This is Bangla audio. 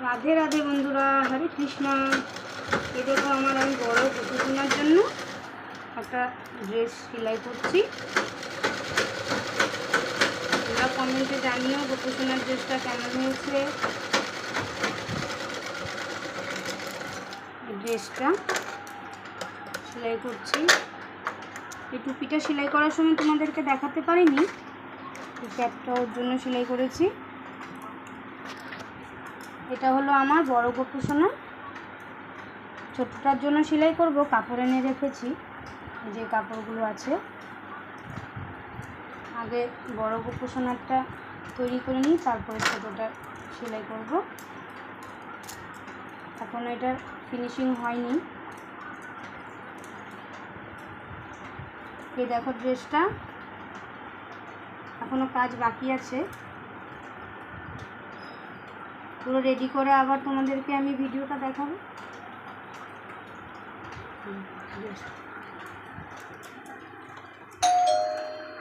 রাধে রাধে বন্ধুরা, হরে কৃষ্ণ। এ দেখো আমার আমি বড় গোপুসোনার জন্য একটা ড্রেস সেলাই করছি। তোমরা কমেন্টে জানিও গোপুসোনার ড্রেসটা কেমন হয়েছে। এই ড্রেসটা সেলাই করছি। এই টুপিটা সেলাই করার সময় তোমাদেরকে দেখাতে পারিনি, এই ক্যাপটা ওর জন্য সেলাই করেছি। এটা হলো আমার বড় গোপুসোনা, ছোটটার জন্য সেলাই করব। কাপড় এনে রেখেছি, যে কাপড়গুলো আছে। আগে বড় গোপুসোনারটা তৈরি করে নিই, তারপরে ছোটোটা সেলাই করব। এখনও এটার ফিনিশিং হয়নি। এই দেখো ড্রেসটা এখনও কাজ বাকি আছে। পুরো রেডি করে আবার তোমাদেরকে আমি ভিডিওটা দেখাবো।